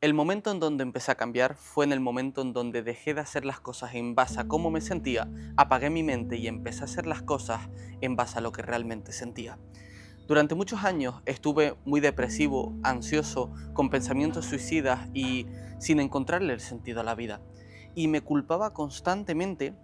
El momento en donde empecé a cambiar fue en el momento en donde dejé de hacer las cosas en base a cómo me sentía, apagué mi mente y empecé a hacer las cosas en base a lo que realmente sentía. Durante muchos años estuve muy depresivo, ansioso, con pensamientos suicidas y sin encontrarle el sentido a la vida. Y me culpaba constantemente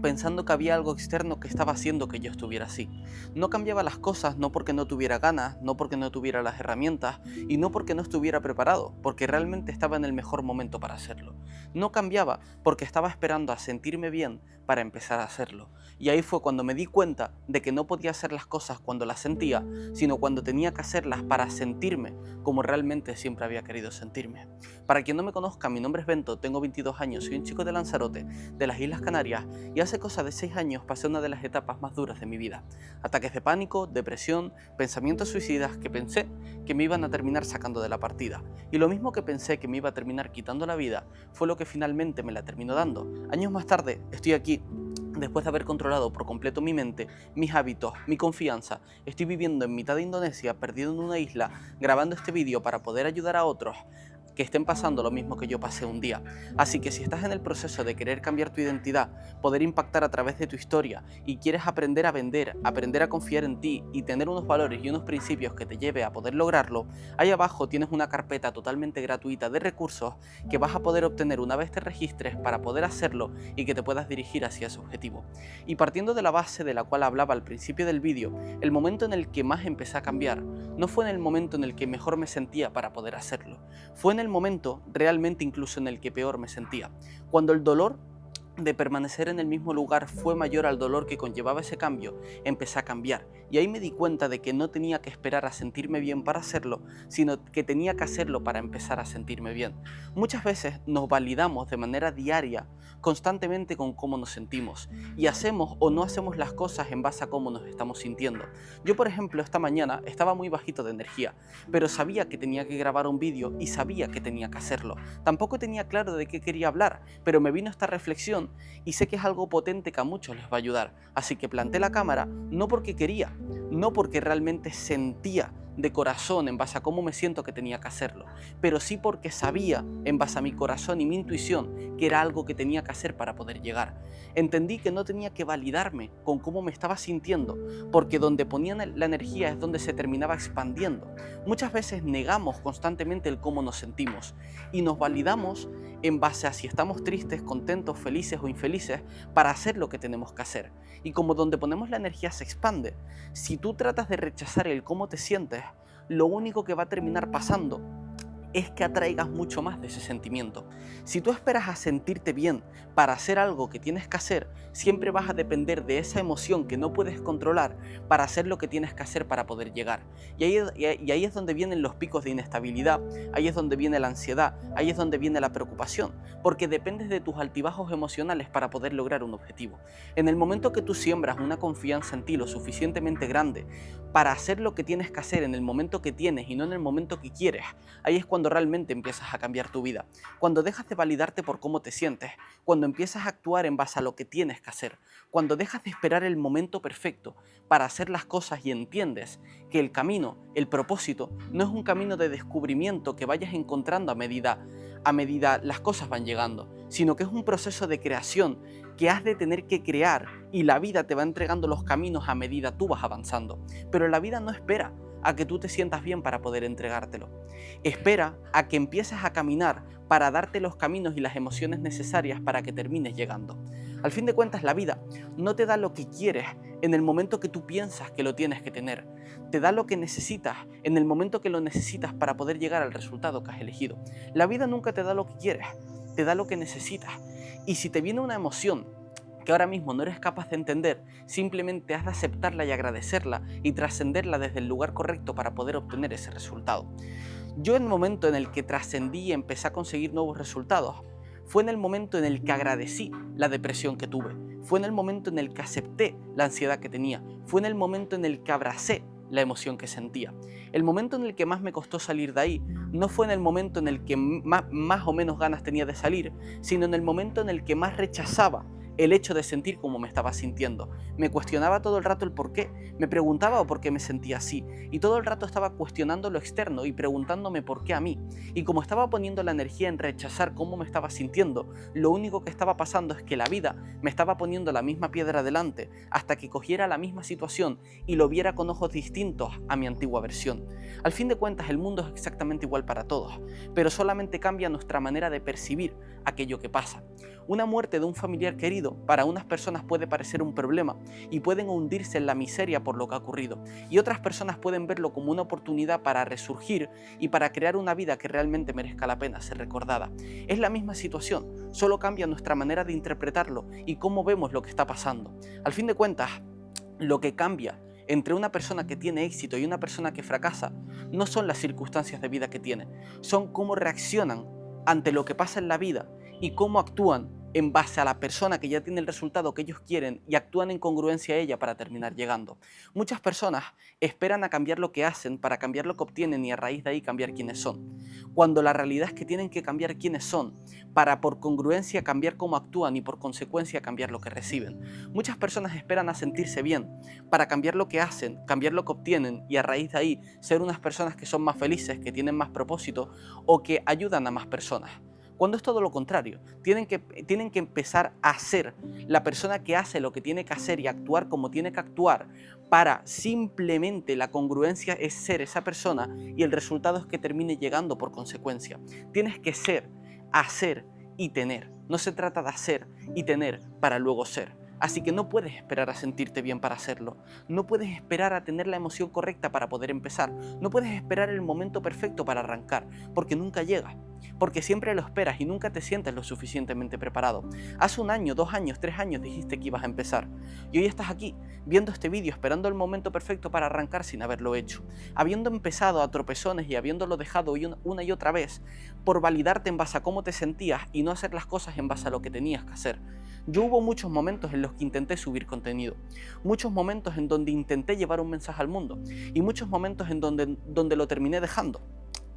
pensando que había algo externo que estaba haciendo que yo estuviera así. No cambiaba las cosas no porque no tuviera ganas, no porque no tuviera las herramientas y no porque no estuviera preparado, porque realmente estaba en el mejor momento para hacerlo. No cambiaba porque estaba esperando a sentirme bien para empezar a hacerlo. Y ahí fue cuando me di cuenta de que no podía hacer las cosas cuando las sentía, sino cuando tenía que hacerlas para sentirme como realmente siempre había querido sentirme. Para quien no me conozca, mi nombre es Bento, tengo 22 años, soy un chico de Lanzarote, de las Islas Canarias, y hace cosa de 6 años pasé una de las etapas más duras de mi vida. Ataques de pánico, depresión, pensamientos suicidas que pensé que me iban a terminar sacando de la partida. Y lo mismo que pensé que me iba a terminar quitando la vida, fue lo que finalmente me la terminó dando. Años más tarde, estoy aquí. Después de haber controlado por completo mi mente, mis hábitos, mi confianza, estoy viviendo en mitad de Indonesia, perdido en una isla, grabando este vídeo para poder ayudar a otros que estén pasando lo mismo que yo pasé un día. Así que si estás en el proceso de querer cambiar tu identidad, poder impactar a través de tu historia y quieres aprender a vender, aprender a confiar en ti y tener unos valores y unos principios que te lleve a poder lograrlo, ahí abajo tienes una carpeta totalmente gratuita de recursos que vas a poder obtener una vez te registres para poder hacerlo y que te puedas dirigir hacia ese objetivo. Y partiendo de la base de la cual hablaba al principio del vídeo, el momento en el que más empecé a cambiar no fue en el momento en el que mejor me sentía para poder hacerlo, fue en el momento realmente incluso en el que peor me sentía, cuando el dolor de permanecer en el mismo lugar fue mayor al dolor que conllevaba ese cambio, empecé a cambiar. Y ahí me di cuenta de que no tenía que esperar a sentirme bien para hacerlo, sino que tenía que hacerlo para empezar a sentirme bien. Muchas veces nos validamos de manera diaria, constantemente con cómo nos sentimos, y hacemos o no hacemos las cosas en base a cómo nos estamos sintiendo. Yo, por ejemplo, esta mañana estaba muy bajito de energía, pero sabía que tenía que grabar un vídeo y sabía que tenía que hacerlo. Tampoco tenía claro de qué quería hablar, pero me vino esta reflexión y sé que es algo potente que a muchos les va a ayudar. Así que planté la cámara no porque quería, no porque realmente sentía de corazón en base a cómo me siento que tenía que hacerlo, pero sí porque sabía en base a mi corazón y mi intuición que era algo que tenía que hacer para poder llegar. Entendí que no tenía que validarme con cómo me estaba sintiendo, porque donde ponían la energía es donde se terminaba expandiendo. Muchas veces negamos constantemente el cómo nos sentimos y nos validamos en base a si estamos tristes, contentos, felices o infelices para hacer lo que tenemos que hacer. Y como donde ponemos la energía se expande, si tú tratas de rechazar el cómo te sientes, lo único que va a terminar pasando es que atraigas mucho más de ese sentimiento. Si tú esperas a sentirte bien para hacer algo que tienes que hacer, siempre vas a depender de esa emoción que no puedes controlar para hacer lo que tienes que hacer para poder llegar. Y ahí es donde vienen los picos de inestabilidad, ahí es donde viene la ansiedad, ahí es donde viene la preocupación, porque dependes de tus altibajos emocionales para poder lograr un objetivo. En el momento que tú siembras una confianza en ti lo suficientemente grande para hacer lo que tienes que hacer en el momento que tienes y no en el momento que quieres, ahí es cuando realmente empiezas a cambiar tu vida. Cuando dejas de validarte por cómo te sientes, cuando empiezas a actuar en base a lo que tienes que hacer, cuando dejas de esperar el momento perfecto para hacer las cosas y entiendes que el camino, el propósito, no es un camino de descubrimiento que vayas encontrando a medida las cosas van llegando, sino que es un proceso de creación que has de tener que crear y la vida te va entregando los caminos a medida tú vas avanzando. Pero la vida no espera a que tú te sientas bien para poder entregártelo. Espera a que empieces a caminar para darte los caminos y las emociones necesarias para que termines llegando. Al fin de cuentas, la vida no te da lo que quieres en el momento que tú piensas que lo tienes que tener. Te da lo que necesitas en el momento que lo necesitas para poder llegar al resultado que has elegido. La vida nunca te da lo que quieres, te da lo que necesitas. Y si te viene una emoción que ahora mismo no eres capaz de entender, simplemente has de aceptarla y agradecerla y trascenderla desde el lugar correcto para poder obtener ese resultado. Yo en el momento en el que trascendí y empecé a conseguir nuevos resultados, fue en el momento en el que agradecí la depresión que tuve, fue en el momento en el que acepté la ansiedad que tenía, fue en el momento en el que abracé la emoción que sentía. El momento en el que más me costó salir de ahí no fue en el momento en el que más o menos ganas tenía de salir, sino en el momento en el que más rechazaba el hecho de sentir como me estaba sintiendo. Me cuestionaba todo el rato el por qué, me preguntaba por qué me sentía así, y todo el rato estaba cuestionando lo externo y preguntándome por qué a mí. Y como estaba poniendo la energía en rechazar cómo me estaba sintiendo, lo único que estaba pasando es que la vida me estaba poniendo la misma piedra delante hasta que cogiera la misma situación y lo viera con ojos distintos a mi antigua versión. Al fin de cuentas, el mundo es exactamente igual para todos, pero solamente cambia nuestra manera de percibir aquello que pasa. Una muerte de un familiar querido para unas personas puede parecer un problema y pueden hundirse en la miseria por lo que ha ocurrido, y otras personas pueden verlo como una oportunidad para resurgir y para crear una vida que realmente merezca la pena ser recordada. Es la misma situación, solo cambia nuestra manera de interpretarlo y cómo vemos lo que está pasando. Al fin de cuentas, lo que cambia entre una persona que tiene éxito y una persona que fracasa no son las circunstancias de vida que tiene, son cómo reaccionan ante lo que pasa en la vida y cómo actúan en base a la persona que ya tiene el resultado que ellos quieren y actúan en congruencia a ella para terminar llegando. Muchas personas esperan a cambiar lo que hacen para cambiar lo que obtienen y a raíz de ahí cambiar quiénes son, cuando la realidad es que tienen que cambiar quiénes son para por congruencia cambiar cómo actúan y por consecuencia cambiar lo que reciben. Muchas personas esperan a sentirse bien para cambiar lo que hacen, cambiar lo que obtienen y a raíz de ahí ser unas personas que son más felices, que tienen más propósito o que ayudan a más personas. Cuando es todo lo contrario, tienen que empezar a ser la persona que hace lo que tiene que hacer y actuar como tiene que actuar para simplemente la congruencia es ser esa persona y el resultado es que termine llegando por consecuencia. Tienes que ser, hacer y tener. No se trata de hacer y tener para luego ser. Así que no puedes esperar a sentirte bien para hacerlo. No puedes esperar a tener la emoción correcta para poder empezar. No puedes esperar el momento perfecto para arrancar, porque nunca llega. Porque siempre lo esperas y nunca te sientes lo suficientemente preparado. Hace 1 año, 2 años, 3 años dijiste que ibas a empezar. Y hoy estás aquí, viendo este vídeo, esperando el momento perfecto para arrancar sin haberlo hecho. Habiendo empezado a tropezones y habiéndolo dejado una y otra vez por validarte en base a cómo te sentías y no hacer las cosas en base a lo que tenías que hacer. Yo hubo muchos momentos en los que intenté subir contenido, muchos momentos en donde intenté llevar un mensaje al mundo y muchos momentos en donde lo terminé dejando.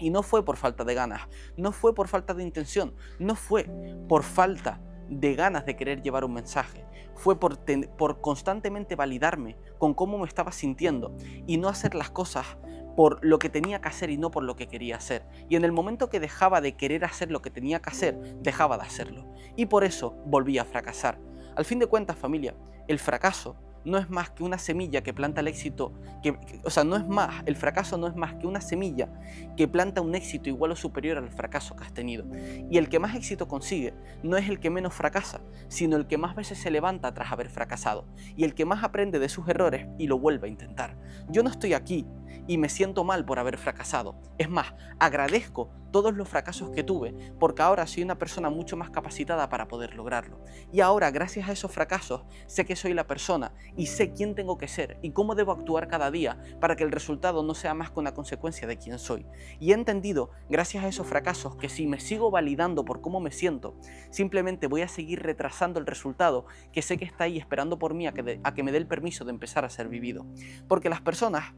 Y no fue por falta de ganas, no fue por falta de intención, no fue por falta de ganas de querer llevar un mensaje, fue por constantemente validarme con cómo me estaba sintiendo y no hacer las cosas por lo que tenía que hacer y no por lo que quería hacer. Y en el momento que dejaba de querer hacer lo que tenía que hacer, dejaba de hacerlo. Y por eso volví a fracasar. Al fin de cuentas, familia, el fracaso no es más que una semilla que planta el éxito, el fracaso no es más que una semilla que planta un éxito igual o superior al fracaso que has tenido. Y el que más éxito consigue no es el que menos fracasa, sino el que más veces se levanta tras haber fracasado y el que más aprende de sus errores y lo vuelve a intentar. Yo no estoy aquí y me siento mal por haber fracasado. Es más, agradezco todos los fracasos que tuve porque ahora soy una persona mucho más capacitada para poder lograrlo. Y ahora, gracias a esos fracasos, sé que soy la persona y sé quién tengo que ser y cómo debo actuar cada día para que el resultado no sea más que una consecuencia de quién soy. Y he entendido, gracias a esos fracasos, que si me sigo validando por cómo me siento, simplemente voy a seguir retrasando el resultado que sé que está ahí esperando por mí a que me dé el permiso de empezar a ser vivido. Porque las personas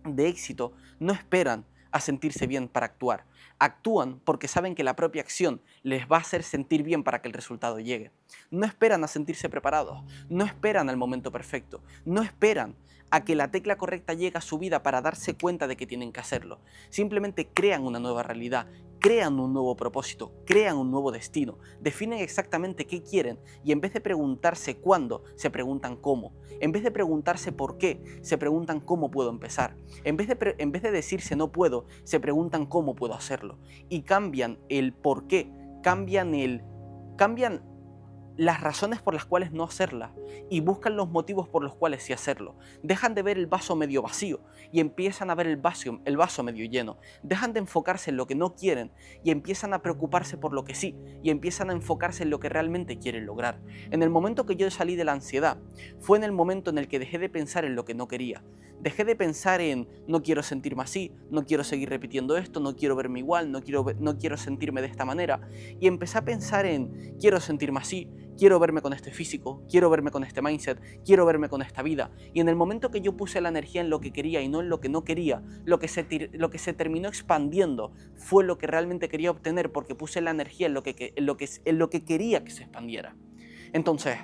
de éxito no esperan a sentirse bien para actuar. Actúan porque saben que la propia acción les va a hacer sentir bien para que el resultado llegue. No esperan a sentirse preparados, no esperan al momento perfecto, no esperan a que la tecla correcta llegue a su vida para darse cuenta de que tienen que hacerlo. Simplemente crean una nueva realidad, crean un nuevo propósito, crean un nuevo destino, definen exactamente qué quieren y en vez de preguntarse cuándo, se preguntan cómo. En vez de preguntarse por qué, se preguntan cómo puedo empezar. En vez de decirse no puedo, se preguntan cómo puedo hacerlo. Y cambian el por qué, cambian las razones por las cuales no hacerla y buscan los motivos por los cuales sí hacerlo. Dejan de ver el vaso medio vacío y empiezan a ver el vaso medio lleno. Dejan de enfocarse en lo que no quieren y empiezan a preocuparse por lo que sí y empiezan a enfocarse en lo que realmente quieren lograr. En el momento que yo salí de la ansiedad, fue en el momento en el que dejé de pensar en lo que no quería. Dejé de pensar en no quiero sentirme así, no quiero seguir repitiendo esto, no quiero verme igual, no quiero sentirme de esta manera y empecé a pensar en quiero sentirme así, quiero verme con este físico, quiero verme con este mindset, quiero verme con esta vida. Y en el momento que yo puse la energía en lo que quería y no en lo que no quería, lo que se terminó expandiendo fue lo que realmente quería obtener porque puse la energía en lo que quería que se expandiera. Entonces,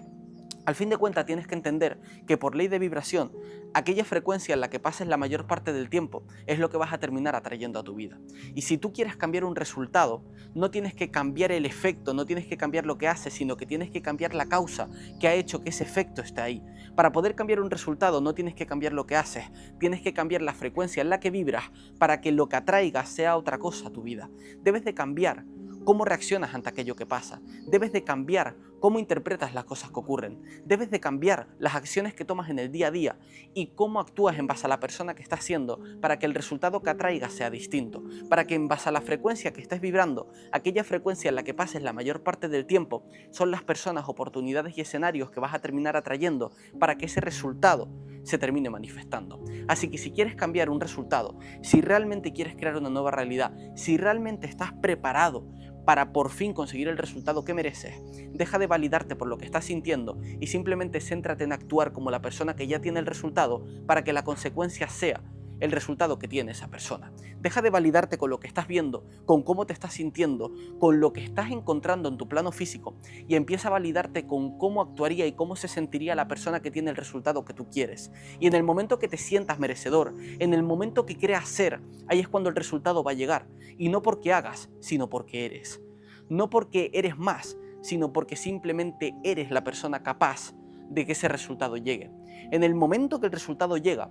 Al fin de cuentas tienes que entender que por ley de vibración, aquella frecuencia en la que pases la mayor parte del tiempo es lo que vas a terminar atrayendo a tu vida. Y si tú quieres cambiar un resultado, no tienes que cambiar el efecto, no tienes que cambiar lo que haces, sino que tienes que cambiar la causa que ha hecho que ese efecto esté ahí. Para poder cambiar un resultado no tienes que cambiar lo que haces, tienes que cambiar la frecuencia en la que vibras para que lo que atraigas sea otra cosa a tu vida. Debes de cambiar cómo reaccionas ante aquello que pasa. Debes de cambiar cómo interpretas las cosas que ocurren. Debes de cambiar las acciones que tomas en el día a día y cómo actúas en base a la persona que estás siendo para que el resultado que atraigas sea distinto. Para que en base a la frecuencia que estés vibrando, aquella frecuencia en la que pases la mayor parte del tiempo, son las personas, oportunidades y escenarios que vas a terminar atrayendo para que ese resultado se termine manifestando. Así que si quieres cambiar un resultado, si realmente quieres crear una nueva realidad, si realmente estás preparado para por fin conseguir el resultado que mereces, deja de validarte por lo que estás sintiendo y simplemente céntrate en actuar como la persona que ya tiene el resultado para que la consecuencia sea el resultado que tiene esa persona. Deja de validarte con lo que estás viendo, con cómo te estás sintiendo, con lo que estás encontrando en tu plano físico y empieza a validarte con cómo actuaría y cómo se sentiría la persona que tiene el resultado que tú quieres. Y en el momento que te sientas merecedor, en el momento que creas ser, ahí es cuando el resultado va a llegar. Y no porque hagas, sino porque eres. No porque eres más, sino porque simplemente eres la persona capaz de que ese resultado llegue. En el momento que el resultado llega,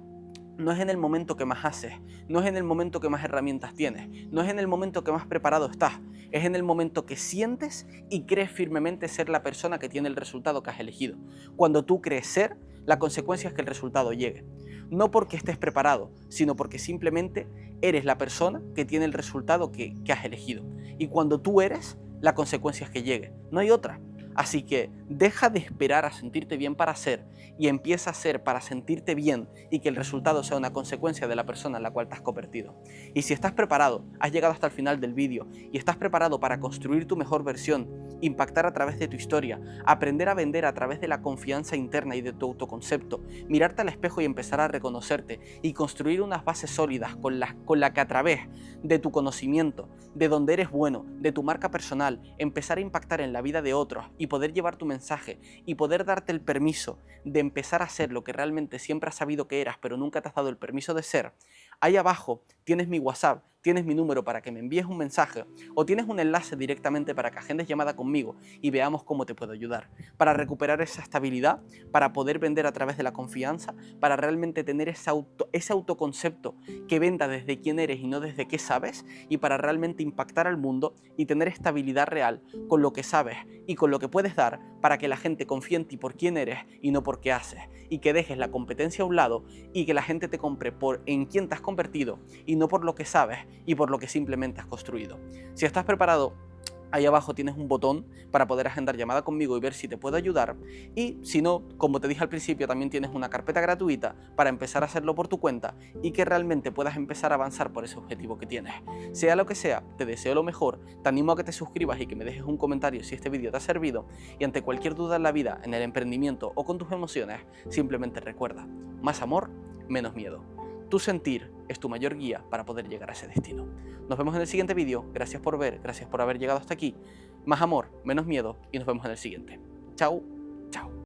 no es en el momento que más haces, no es en el momento que más herramientas tienes, no es en el momento que más preparado estás, es en el momento que sientes y crees firmemente ser la persona que tiene el resultado que has elegido. Cuando tú crees ser, la consecuencia es que el resultado llegue. No porque estés preparado, sino porque simplemente eres la persona que tiene el resultado que has elegido. Y cuando tú eres, la consecuencia es que llegue, no hay otra. Así que deja de esperar a sentirte bien para ser y empieza a ser para sentirte bien y que el resultado sea una consecuencia de la persona en la cual te has convertido. Y si estás preparado, has llegado hasta el final del vídeo y estás preparado para construir tu mejor versión, impactar a través de tu historia, aprender a vender a través de la confianza interna y de tu autoconcepto, mirarte al espejo y empezar a reconocerte y construir unas bases sólidas con la que a través de tu conocimiento, de donde eres bueno, de tu marca personal, empezar a impactar en la vida de otros y poder llevar tu mensaje y poder darte el permiso de empezar a ser lo que realmente siempre has sabido que eras pero nunca te has dado el permiso de ser, ahí abajo tienes mi WhatsApp, tienes mi número para que me envíes un mensaje o tienes un enlace directamente para que agendes llamada conmigo y veamos cómo te puedo ayudar. Para recuperar esa estabilidad, para poder vender a través de la confianza, para realmente tener ese autoconcepto que venda desde quién eres y no desde qué sabes y para realmente impactar al mundo y tener estabilidad real con lo que sabes y con lo que puedes dar para que la gente confíe en ti por quién eres y no por qué haces y que dejes la competencia a un lado y que la gente te compre por en quién te has convertido y no por lo que sabes y por lo que simplemente has construido. Si estás preparado, ahí abajo tienes un botón para poder agendar llamada conmigo y ver si te puedo ayudar. Y si no, como te dije al principio, también tienes una carpeta gratuita para empezar a hacerlo por tu cuenta y que realmente puedas empezar a avanzar por ese objetivo que tienes. Sea lo que sea, te deseo lo mejor, te animo a que te suscribas y que me dejes un comentario si este vídeo te ha servido y ante cualquier duda en la vida, en el emprendimiento o con tus emociones, simplemente recuerda, más amor, menos miedo. Tu sentir es tu mayor guía para poder llegar a ese destino. Nos vemos en el siguiente vídeo. Gracias por ver, gracias por haber llegado hasta aquí. Más amor, menos miedo y nos vemos en el siguiente. Chao, chao.